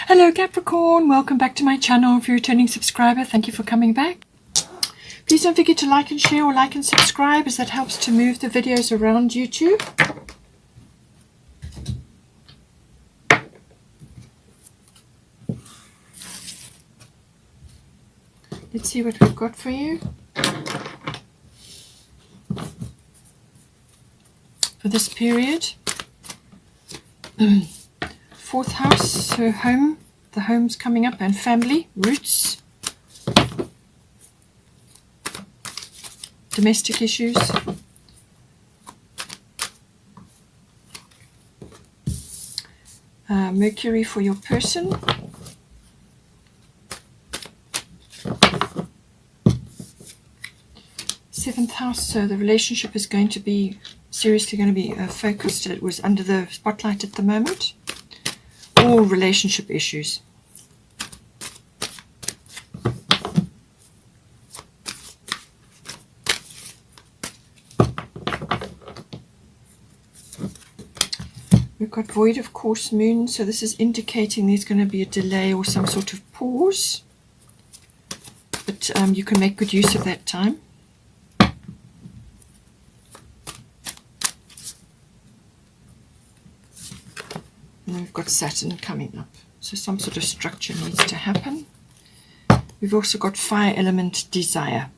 Hello Capricorn, welcome back to my channel. If you're a returning subscriber, thank you for coming back. Please don't forget to like and share or like and subscribe, as that helps to move the videos around YouTube. Let's see what we've got for you for this period. Fourth house, so home, the home's coming up, and family, roots, domestic issues, Mercury for your person, seventh house, so the relationship is going to be seriously going to be focused. It was under the spotlight at the moment. All relationship issues. We've got void of course moon, so this is indicating there's going to be a delay or some sort of pause, but you can make good use of that time. And then we've got Saturn coming up, so some sort of structure needs to happen. We've also got fire element, desire.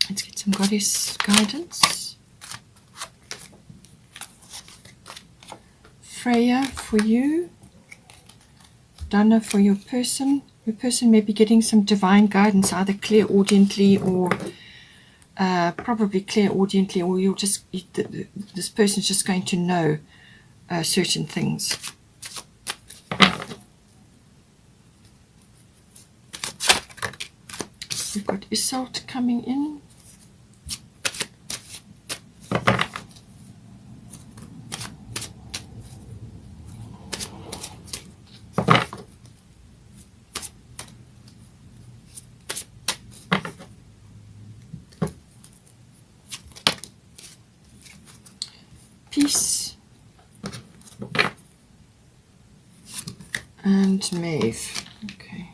Let's get some goddess guidance. Freya for you, Dana for your person. Your person may be getting some divine guidance, either clairaudiently or probably clairaudiently, or you'll just, this person's just going to know certain things. We've got Iseult coming in. Peace and Maeve. Okay.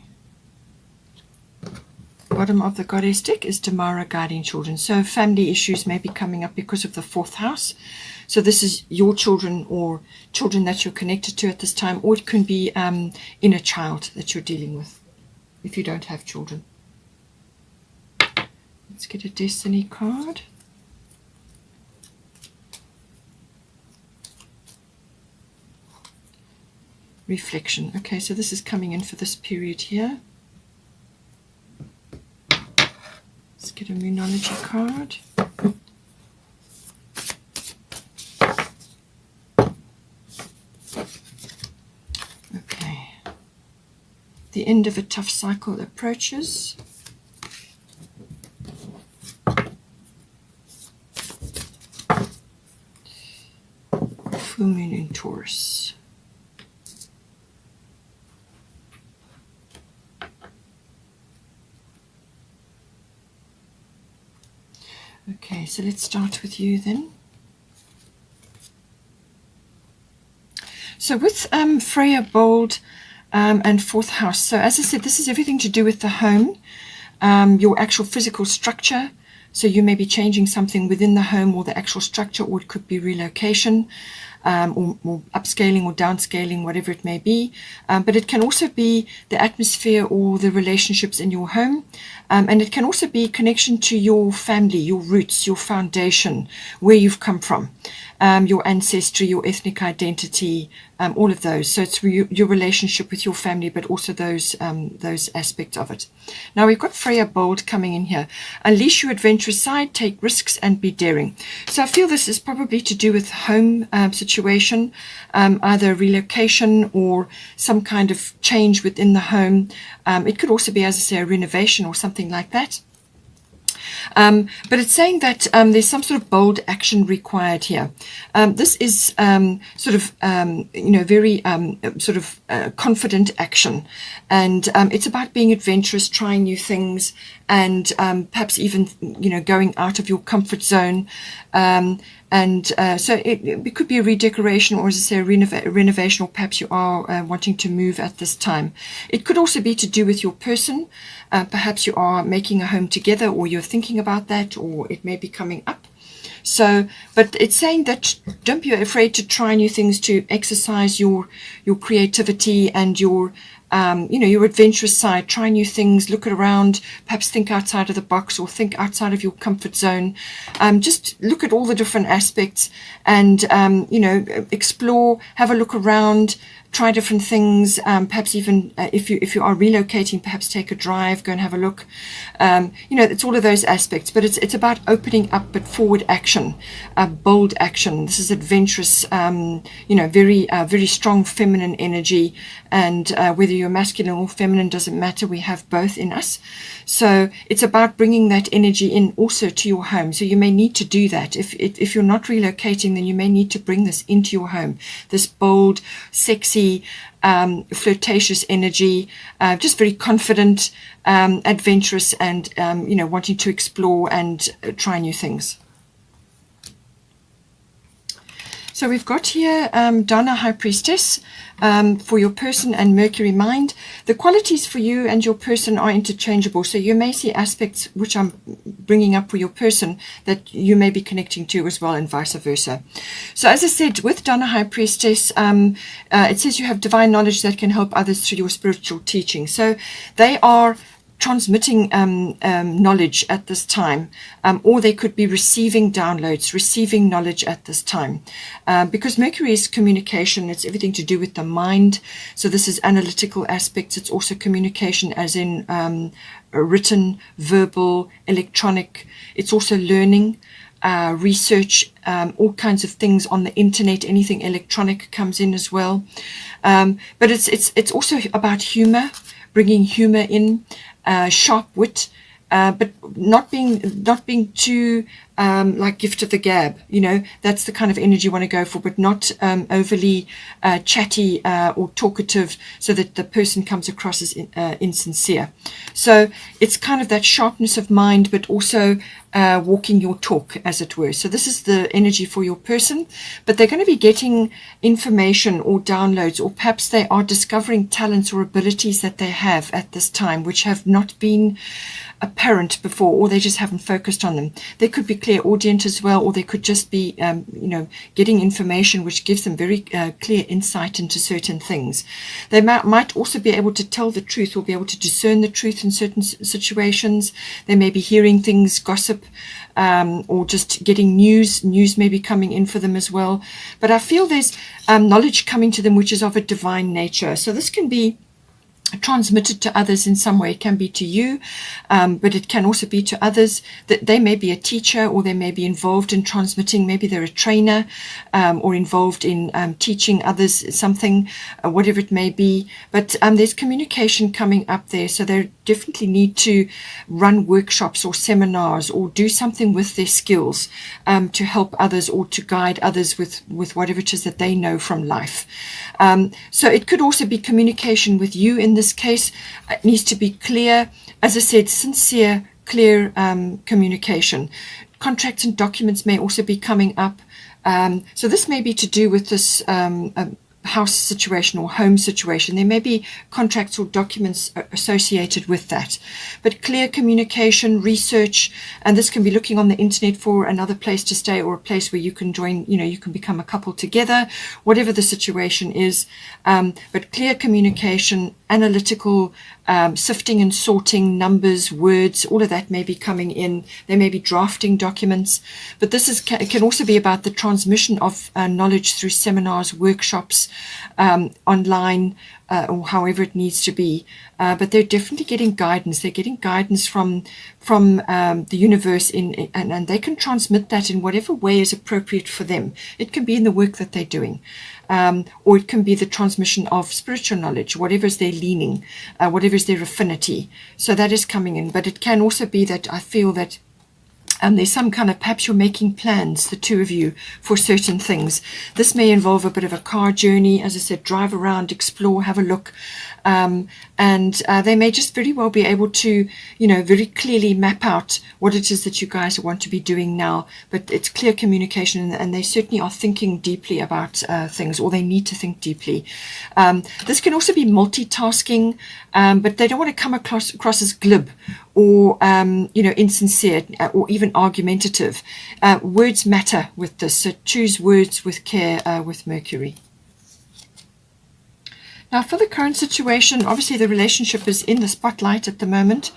Bottom of the goddess deck is Damara, guiding children. So family issues may be coming up because of the fourth house. So this is your children or children that you're connected to at this time, or it can be inner child that you're dealing with if you don't have children. Let's get a destiny card. Reflection. Okay, so this is coming in for this period here. Let's get a Moonology card. Okay. The end of a tough cycle approaches. Full moon in Taurus. Okay, so let's start with you then. So with Freya, bold, and fourth house. So as I said, this is everything to do with the home, your actual physical structure. So you may be changing something within the home or the actual structure, or it could be relocation, or upscaling or downscaling, whatever it may be. But it can also be the atmosphere or the relationships in your home. And it can also be connection to your family, your roots, your foundation, where you've come from, your ancestry, your ethnic identity, all of those. So it's your relationship with your family, but also those aspects of it. Now we've got Freya bold coming in here. Unleash your adventurous side, take risks and be daring. So I feel this is probably to do with home situation, either relocation or some kind of change within the home. It could also be, as I say, a renovation or something like that. But it's saying that there's some sort of bold action required here. This is sort of, very sort of confident action. And it's about being adventurous, trying new things, and perhaps even, going out of your comfort zone. And so it could be a redecoration, or as I say, a renovation, or perhaps you are wanting to move at this time. It could also be to do with your person. Perhaps you are making a home together, or you're thinking about that, or it may be coming up. So, but it's saying that don't be afraid to try new things, to exercise your creativity and your your adventurous side. Try new things, look around, perhaps think outside of the box, or think outside of your comfort zone. Just look at all the different aspects and, explore, have a look around, try different things. Perhaps even if you are relocating, perhaps take a drive, go and have a look. It's all of those aspects, but it's about opening up, but forward action, bold action. This is adventurous, very strong feminine energy. And whether you're masculine or feminine doesn't matter. We have both in us. So it's about bringing that energy in also to your home. So you may need to do that. If you're not relocating, then you may need to bring this into your home. This bold, sexy, flirtatious energy, just very confident, adventurous, and wanting to explore and try new things. So we've got here Donna, High Priestess, for your person, and Mercury, Mind. The qualities for you and your person are interchangeable. So you may see aspects which I'm bringing up for your person that you may be connecting to as well, and vice versa. So as I said, with Donna, High Priestess, it says you have divine knowledge that can help others through your spiritual teaching. So they are transmitting knowledge at this time, or they could be receiving downloads, receiving knowledge at this time, because Mercury is communication. It's everything to do with the mind. So this is analytical aspects. It's also communication as in written, verbal, electronic. It's also learning, research, all kinds of things on the internet. Anything electronic comes in as well. But it's also about humor, bringing humor in. Sharp wit, but not being too like gift of the gab. That's the kind of energy you want to go for, but not overly chatty or talkative, so that the person comes across as insincere. So it's kind of that sharpness of mind, but also walking your talk, as it were. So this is the energy for your person, but they're going to be getting information or downloads, or perhaps they are discovering talents or abilities that they have at this time, which have not been apparent before, or they just haven't focused on them. They could be clairaudient as well, or they could just be, getting information which gives them very clear insight into certain things. They might also be able to tell the truth, or be able to discern the truth in certain situations. They may be hearing things, gossip, or just getting news. News may be coming in for them as well. But I feel there's knowledge coming to them which is of a divine nature. So this can be transmitted to others in some way. It can be to you, but it can also be to others. That they may be a teacher, or they may be involved in transmitting. Maybe they're a trainer, or involved in teaching others something, whatever it may be. But there's communication coming up there, so they definitely need to run workshops or seminars, or do something with their skills to help others, or to guide others with whatever it is that they know from life. So it could also be communication with you. In this case, it needs to be clear, as I said, sincere, clear communication. Contracts and documents may also be coming up. So this may be to do with this house situation or home situation. There may be contracts or documents associated with that. But clear communication, research, and this can be looking on the internet for another place to stay, or a place where you can join, you can become a couple together, whatever the situation is. But clear communication, analytical, sifting and sorting, numbers, words, all of that may be coming in. They may be drafting documents, but this can also be about the transmission of knowledge through seminars, workshops, online, or however it needs to be. But they're definitely getting guidance. They're getting guidance from the universe, and they can transmit that in whatever way is appropriate for them. It can be in the work that they're doing. Or it can be the transmission of spiritual knowledge, whatever is their leaning, whatever is their affinity. So that is coming in. But it can also be that I feel that There's some kind of, perhaps you're making plans, the two of you, for certain things. This may involve a bit of a car journey, as I said, drive around, explore, have a look. And they may just very well be able to, very clearly map out what it is that you guys want to be doing now. But it's clear communication, and they certainly are thinking deeply about things, or they need to think deeply. This can also be multitasking, but they don't want to come across as glib or insincere or even argumentative. Words matter with this, so choose words with care with Mercury. Now, for the current situation, obviously the relationship is in the spotlight at the moment.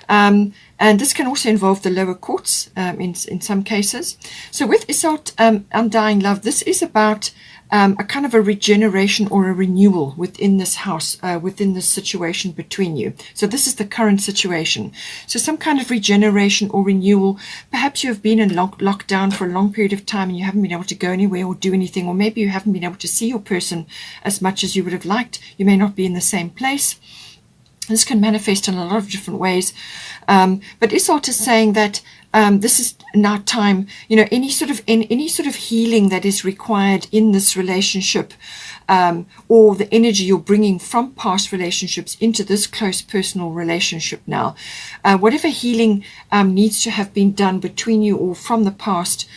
And this can also involve the lower courts in some cases. So with Isolde, Undying Love, this is about a kind of a regeneration or a renewal within this house, within this situation between you. So this is the current situation. So some kind of regeneration or renewal. Perhaps you have been in lockdown for a long period of time and you haven't been able to go anywhere or do anything, or maybe you haven't been able to see your person as much as you would have liked. You may not be in the same place. This can manifest in a lot of different ways. But Isolde is saying that this is now time, any sort of healing that is required in this relationship, or the energy you're bringing from past relationships into this close personal relationship now. Whatever healing needs to have been done between you or from the past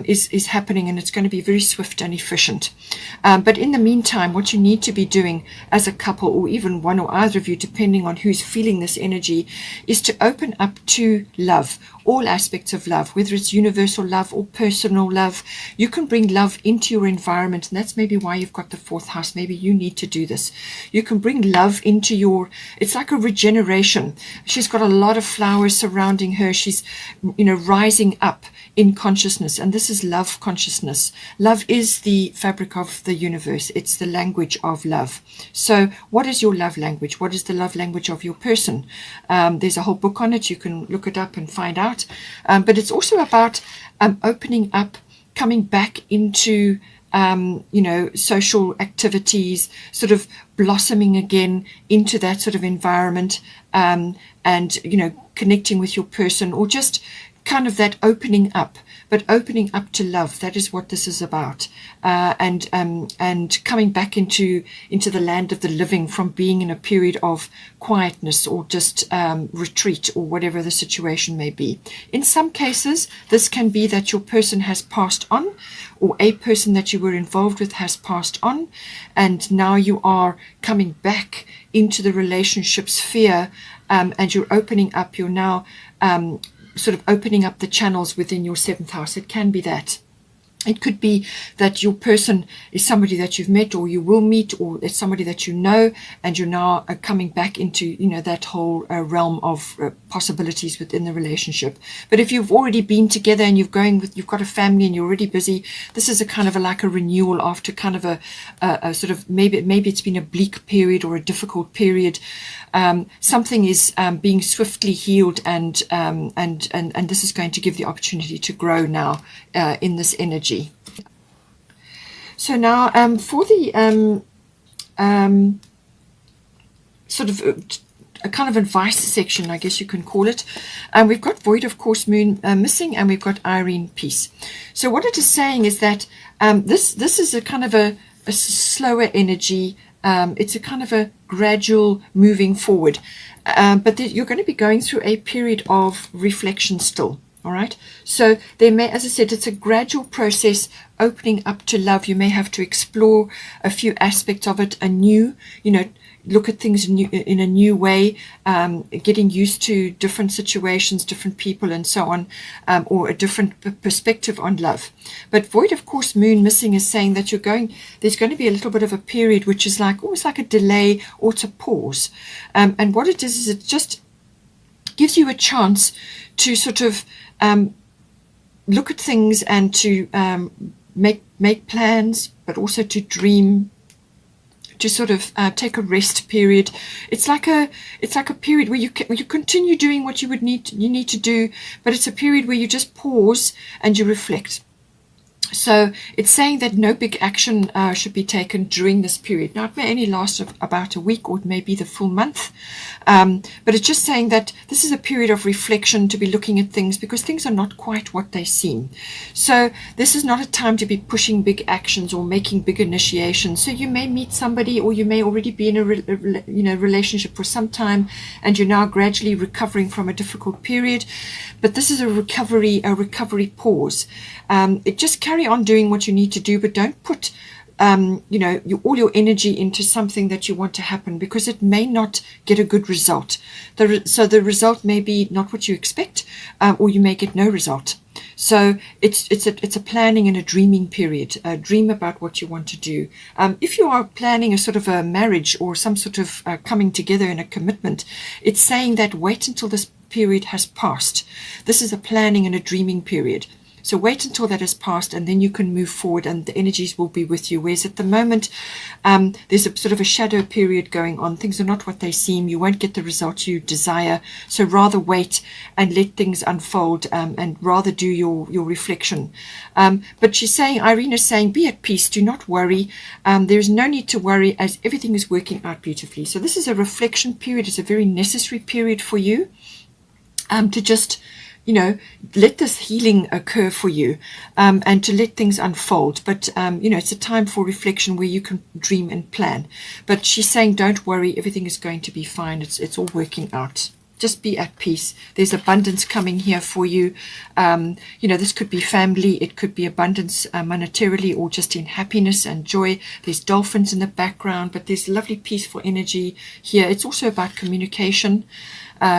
is happening, and it's going to be very swift and efficient. But in the meantime, what you need to be doing as a couple, or even one or either of you, depending on who's feeling this energy, is to open up to love, all aspects of love, whether it's universal love or personal love. You can bring love into your environment, and that's maybe why you've got the fourth house. Maybe you need to do this. You can bring love into it's like a regeneration. She's got a lot of flowers surrounding her. She's, rising up in consciousness, and this is love consciousness. Love is the fabric of the universe. It's the language of love. So what is your love language? What is the love language of your person? There's a whole book on it. You can look it up and find out. But it's also about opening up, coming back into social activities, sort of blossoming again into that sort of environment, and connecting with your person, or just kind of that opening up, but opening up to love. That is what this is about, and coming back into the land of the living from being in a period of quietness or just retreat, or whatever the situation may be. In some cases, this can be that your person has passed on, or a person that you were involved with has passed on, and now you are coming back into the relationship sphere, and you're opening up. You're now sort of opening up the channels within your seventh house. It can be that. It could be that your person is somebody that you've met or you will meet, or it's somebody that you know, and you're now coming back into, that whole realm of possibilities within the relationship. But if you've already been together and you've got a family and you're already busy, this is a kind of like a renewal after kind of a sort of, maybe it's been a bleak period or a difficult period. Something is being swiftly healed, and this is going to give the opportunity to grow now in this energy. So now for the sort of a kind of advice section, I guess you can call it, we've got Void of Course Moon missing, and we've got Irene Peace. So what it is saying is that this is a kind of a slower energy. It's a kind of a gradual moving forward, but you're going to be going through a period of reflection still. All right. So there may, as I said, it's a gradual process opening up to love. You may have to explore a few aspects of it anew, look at things in a new way, getting used to different situations, different people, and so on, or a different perspective on love. But Void of Course Moon missing is saying that there's going to be a little bit of a period which is almost like a delay, or it's a pause. And what it is it just gives you a chance to sort of look at things and to make plans, but also to dream, to sort of take a rest period. It's like a period where you continue doing what you need to do, but it's a period where you just pause and you reflect. So it's saying that no big action should be taken during this period. Now, it may only last about a week, or it may be the full month. But it's just saying that this is a period of reflection, to be looking at things, because things are not quite what they seem. So this is not a time to be pushing big actions or making big initiations. So you may meet somebody, or you may already be in a relationship for some time, and you're now gradually recovering from a difficult period. But this is a recovery pause. It just carry on doing what you need to do, but don't put all your energy into something that you want to happen, because it may not get a good result. So the result may be not what you expect, or you may get no result. So it's a planning and a dreaming period. Dream about what you want to do. If you are planning a sort of a marriage or some sort of coming together in a commitment, it's saying that wait until this period has passed. This is a planning and a dreaming period. So wait until that has passed, and then you can move forward, and the energies will be with you. Whereas at the moment, there's a sort of a shadow period going on. Things are not what they seem. You won't get the results you desire. So rather wait and let things unfold, and rather do your reflection. But she's saying, Irene is saying, be at peace. Do not worry. There's no need to worry, as everything is working out beautifully. So this is a reflection period. It's a very necessary period for you, to just let this healing occur for you, and to let things unfold. But, it's a time for reflection where you can dream and plan. But she's saying, don't worry, everything is going to be fine. It's all working out. Just be at peace. There's abundance coming here for you. This could be family. It could be abundance monetarily, or just in happiness and joy. There's dolphins in the background, but there's lovely peaceful energy here. It's also about communication,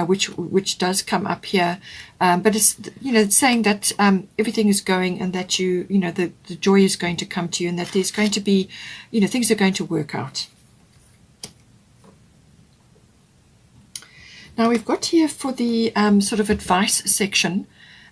which does come up here. But it's saying that everything is going, and that the joy is going to come to you, and that there's going to be, things are going to work out. Now we've got here for the sort of advice section,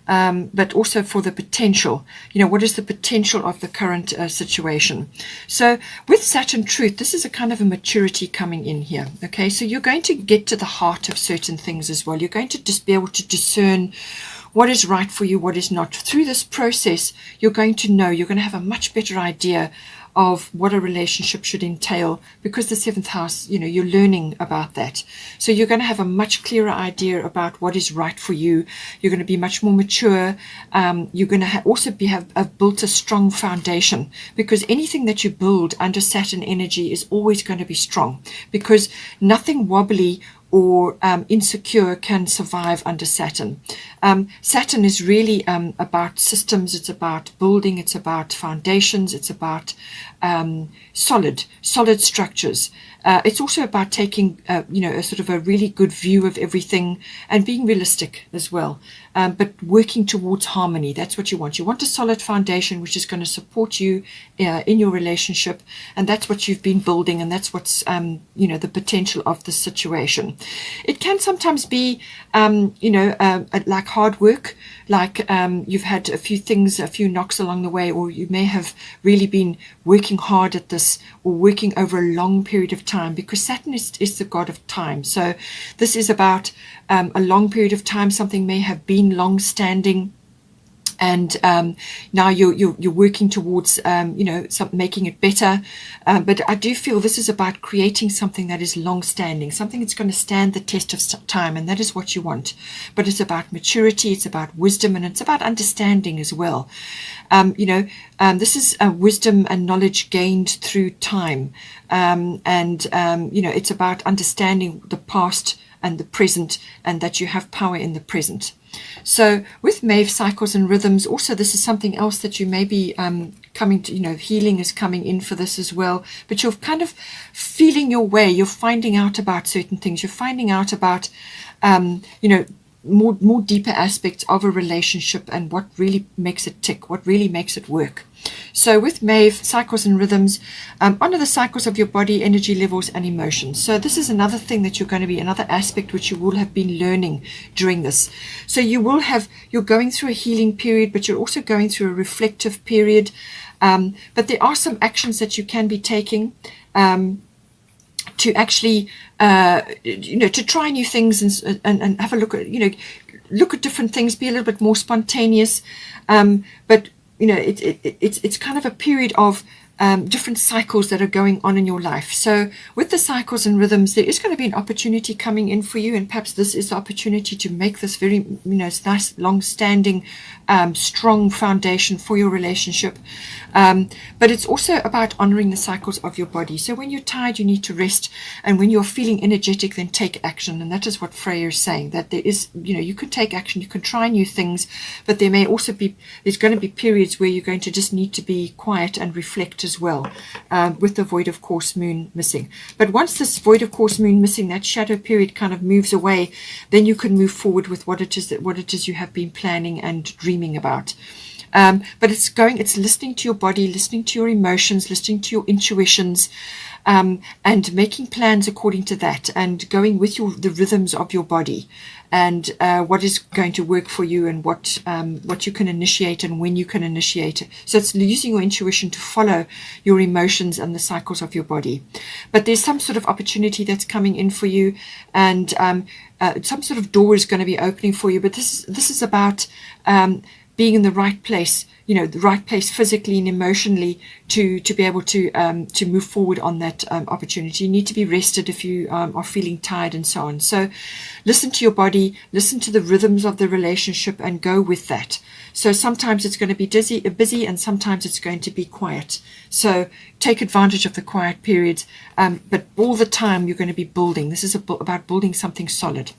but also for the potential. What is the potential of the current situation? So with Saturn Truth, this is a kind of a maturity coming in here. Okay, so you're going to get to the heart of certain things as well. You're going to just be able to discern what is right for you, what is not. Through this process, you're going to have a much better idea of what a relationship should entail, because the 7th house, you're learning about that. So you're going to have a much clearer idea about what is right for you. You're going to be much more mature. You're going to have built a strong foundation, because anything that you build under Saturn energy is always going to be strong, because nothing wobbly or insecure can survive under Saturn. Saturn is really about systems. It's about building. It's about foundations. It's about solid structures. It's also about taking, a sort of a really good view of everything, and being realistic as well, but working towards harmony. That's what you want. You want a solid foundation which is going to support you in your relationship, and that's what you've been building, and that's what's, the potential of the situation. It can sometimes be, like hard work, like you've had a few knocks along the way, or you may have really been working hard at this, or working over a long period of time, because Saturn is the god of time. So this is about a long period of time. Something may have been long standing, and now you're working towards making it better, but I do feel this is about creating something that is long-standing, something that's going to stand the test of time, and that is what you want. But it's about maturity, it's about wisdom, and it's about understanding as well. This is wisdom and knowledge gained through time, it's about understanding the past and the present, and that you have power in the present. So with Maeve, cycles and rhythms, also this is something else that you may be coming to, healing is coming in for this as well. But you're kind of feeling your way. You're finding out about certain things. You're finding out about, more deeper aspects of a relationship, and what really makes it tick, what really makes it work. So with Maeve, cycles and rhythms, honor the cycles of your body, energy levels, and emotions. So this is another thing that you're going to be, another aspect which you will have been learning during this. So you're going through a healing period, but you're also going through a reflective period. But there are some actions that you can be taking to actually, to try new things, and have a look at, look at different things, be a little bit more spontaneous. But it's kind of a period of different cycles that are going on in your life. So with the cycles and rhythms, there is going to be an opportunity coming in for you, and perhaps this is the opportunity to make this very, nice, long-standing, strong foundation for your relationship. But it's also about honoring the cycles of your body. So when you're tired, you need to rest, and when you're feeling energetic, then take action. And that is what Freya is saying, that there is, you can take action, you can try new things, but there may also be, there's going to be periods where you're going to just need to be quiet and reflect as well, with the void of course moon missing. But once this void of course moon missing, that shadow period kind of moves away, then you can move forward with what it is you have been planning and dreaming about. But it's listening to your body, listening to your emotions, listening to your intuitions, and making plans according to that, and going with the rhythms of your body, and what is going to work for you, and what you can initiate and when you can initiate it. So it's using your intuition to follow your emotions and the cycles of your body. But there's some sort of opportunity that's coming in for you, and some sort of door is going to be opening for you. But this is about being in the right place, the right place physically and emotionally to be able to move forward on that opportunity. You need to be rested if you are feeling tired and so on. So listen to your body, listen to the rhythms of the relationship, and go with that. So sometimes it's going to be busy, and sometimes it's going to be quiet. So take advantage of the quiet periods, but all the time you're going to be building. This is about building something solid.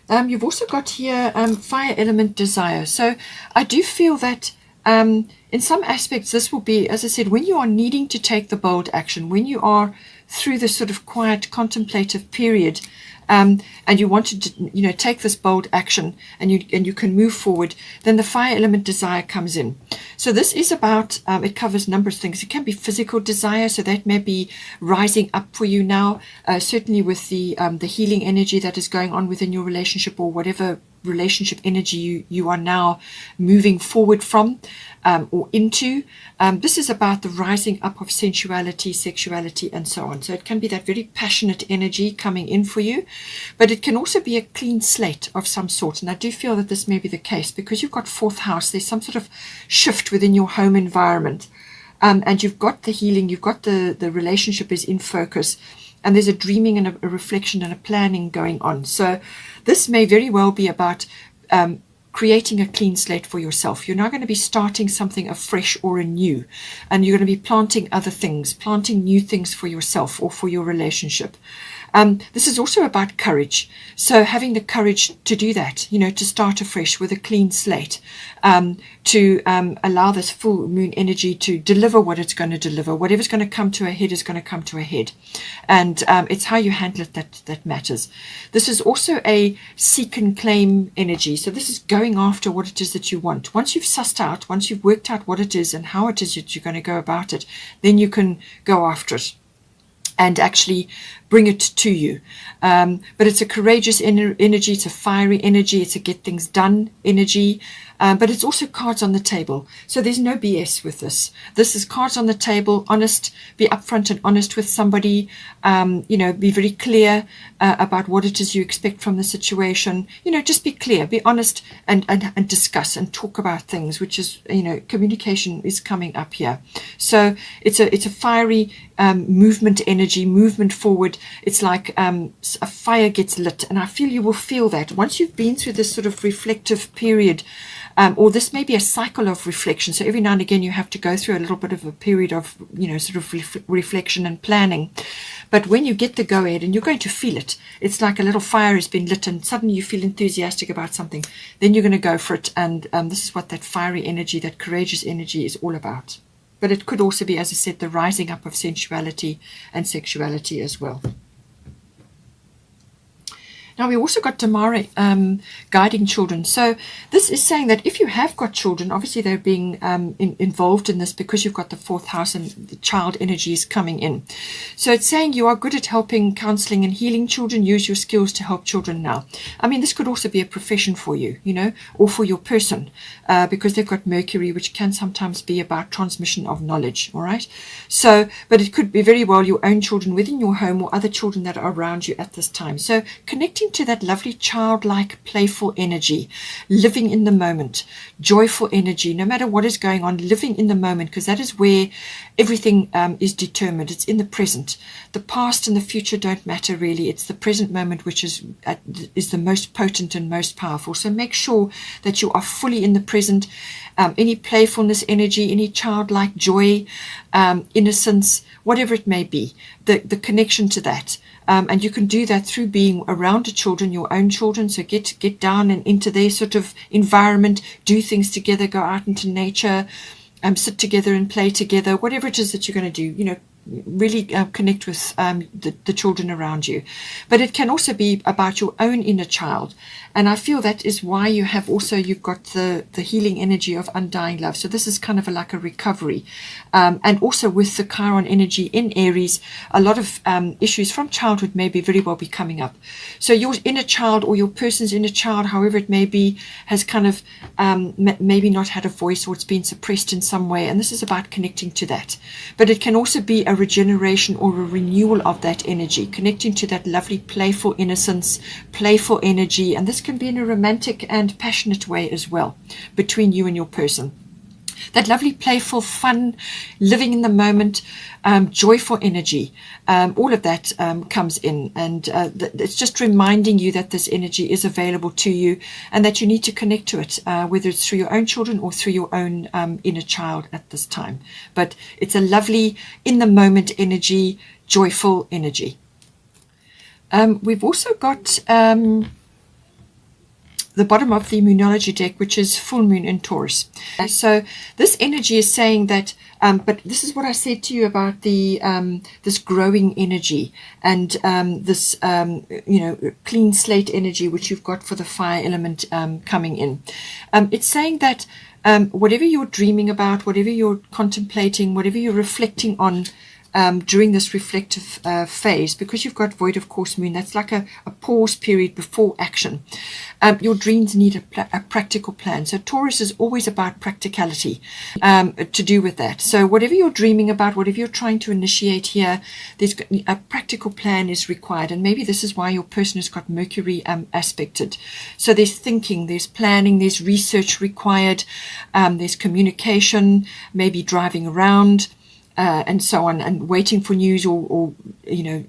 You've also got here fire element desire. So I do feel that in some aspects this will be, as I said, when you are needing to take the bold action, when you are through this sort of quiet contemplative period, and you want to take this bold action, and you can move forward, then the fire element desire comes in. So this is about, it covers a number of things. It can be physical desire, so that may be rising up for you now, certainly with the healing energy that is going on within your relationship, or whatever relationship energy you are now moving forward from or into. This is about the rising up of sensuality, sexuality, and so on. So it can be that very passionate energy coming in for you, but it can also be a clean slate of some sort. And I do feel that this may be the case because you've got fourth house. There's some sort of shift within your home environment, and you've got the healing, you've got the relationship is in focus, and there's a dreaming and a reflection and a planning going on. So this may very well be about creating a clean slate for yourself. You're now going to be starting something afresh or anew, and you're going to be planting other things, planting new things for yourself or for your relationship. This is also about courage. So having the courage to do that, to start afresh with a clean slate, to allow this full moon energy to deliver what it's going to deliver. Whatever's going to come to a head is going to come to a head. And it's how you handle it that matters. This is also a seek and claim energy. So this is going after what it is that you want. Once you've sussed out, once you've worked out what it is and how it is that you're going to go about it, then you can go after it and actually bring it to you. But it's a courageous energy, it's a fiery energy, it's a get things done energy, but it's also cards on the table. So there's no BS with this. This is cards on the table, honest, be upfront and honest with somebody, be very clear about what it is you expect from the situation. Just be clear, be honest, and discuss and talk about things, which is, communication is coming up here. So it's a fiery movement energy, movement forward. It's like a fire gets lit, and I feel you will feel that once you've been through this sort of reflective period, or this may be a cycle of reflection. So every now and again you have to go through a little bit of a period of sort of reflection and planning. But when you get the go ahead, and you're going to feel it, it's like a little fire has been lit, and suddenly you feel enthusiastic about something, then you're going to go for it. And this is what that fiery energy, that courageous energy is all about. But it could also be, as I said, the rising up of sensuality and sexuality as well. Now, we also got Tamara guiding children. So this is saying that if you have got children, obviously they're being involved in this because you've got the fourth house and the child energy is coming in. So it's saying you are good at helping, counseling and healing children. Use your skills to help children now. I mean, this could also be a profession for you, or for your person, because they've got Mercury, which can sometimes be about transmission of knowledge, all right? So, but it could be very well your own children within your home or other children that are around you at this time. So connecting connecting to that lovely childlike, playful energy, living in the moment, joyful energy, no matter what is going on, living in the moment, because that is where everything is determined. It's in the present. The past and the future don't matter really. It's the present moment which is the most potent and most powerful. So make sure that you are fully in the present. Any playfulness energy, any childlike joy, innocence, whatever it may be, the connection to that. And you can do that through being around the children, your own children. So get down and into their sort of environment, do things together, go out into nature, sit together and play together, whatever it is that you're going to do, really connect with the children around you. But it can also be about your own inner child. And I feel that is why you've got the healing energy of undying love. So this is kind of like a recovery. And also with the Chiron energy in Aries, a lot of issues from childhood may very well be coming up. So your inner child or your person's inner child, however it may be, has kind of maybe not had a voice, or it's been suppressed in some way. And this is about connecting to that. But it can also be a regeneration or a renewal of that energy, connecting to that lovely playful innocence, playful energy. And this can be in a romantic and passionate way as well between you and your person. That lovely, playful, fun, living in the moment, joyful energy, all of that comes in. And it's just reminding you that this energy is available to you and that you need to connect to it, whether it's through your own children or through your own inner child at this time. But it's a lovely, in the moment energy, joyful energy. We've also got the bottom of the Moonology deck, which is full moon in Taurus. So this energy is saying that, but this is what I said to you about the this growing energy and this clean slate energy which you've got for the fire element coming in. It's saying that whatever you're dreaming about, whatever you're contemplating, whatever you're reflecting on during this reflective phase, because you've got void of course moon, that's like a pause period before action. Your dreams need a practical plan. So Taurus is always about practicality to do with that. So whatever you're dreaming about, whatever you're trying to initiate here, there's a practical plan is required. And maybe this is why your person has got Mercury aspected. So there's thinking, there's planning, there's research required, there's communication, maybe driving around, and so on, and waiting for news or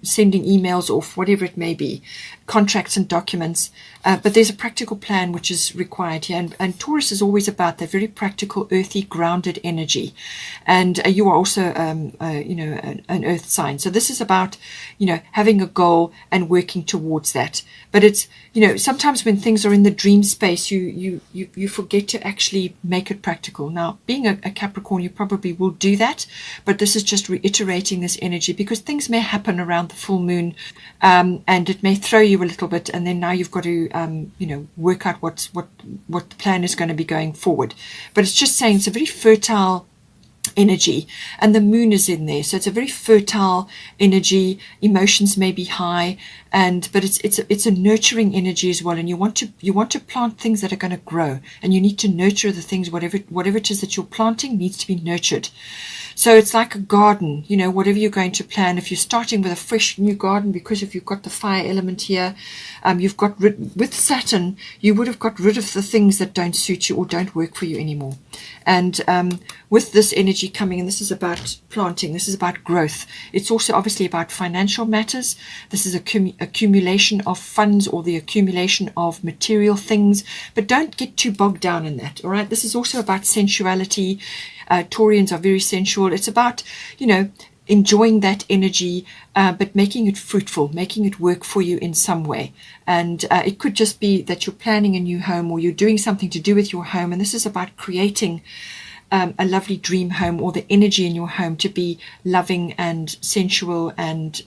sending emails or whatever it may be, contracts and documents. But there's a practical plan which is required here. And Taurus is always about that very practical, earthy, grounded energy. And you are also, an earth sign. So this is about, having a goal and working towards that. But it's, sometimes when things are in the dream space, you forget to actually make it practical. Now, being a Capricorn, you probably will do that. But this is just reiterating this energy, because things may happen around the full moon, and it may throw you a little bit, and then now you've got to work out what the plan is going to be going forward. But it's just saying it's a very fertile energy, and the moon is in there, so it's a very fertile energy. Emotions may be high, but it's a nurturing energy as well. And you want to plant things that are going to grow, and you need to nurture the things. Whatever it is that you're planting needs to be nurtured. So it's like a garden, whatever you're going to plan. If you're starting with a fresh new garden, because if you've got the fire element here, you've got with Saturn, you would have got rid of the things that don't suit you or don't work for you anymore. And with this energy coming in, this is about planting, this is about growth. It's also obviously about financial matters. This is accumulation of funds or the accumulation of material things, but don't get too bogged down in that. All right. This is also about sensuality. Taurians are very sensual. It's about, enjoying that energy, but making it fruitful, making it work for you in some way. And it could just be that you're planning a new home, or you're doing something to do with your home. And this is about creating a lovely dream home, or the energy in your home to be loving and sensual and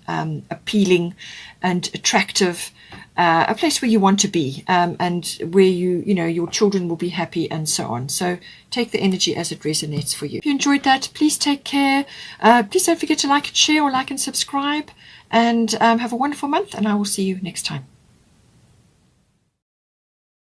appealing and attractive, a place where you want to be, and where your children will be happy, and so on. So take the energy as it resonates for you. If you enjoyed that, please take care. Please don't forget to like and share, or like and subscribe, and have a wonderful month, and I will see you next time.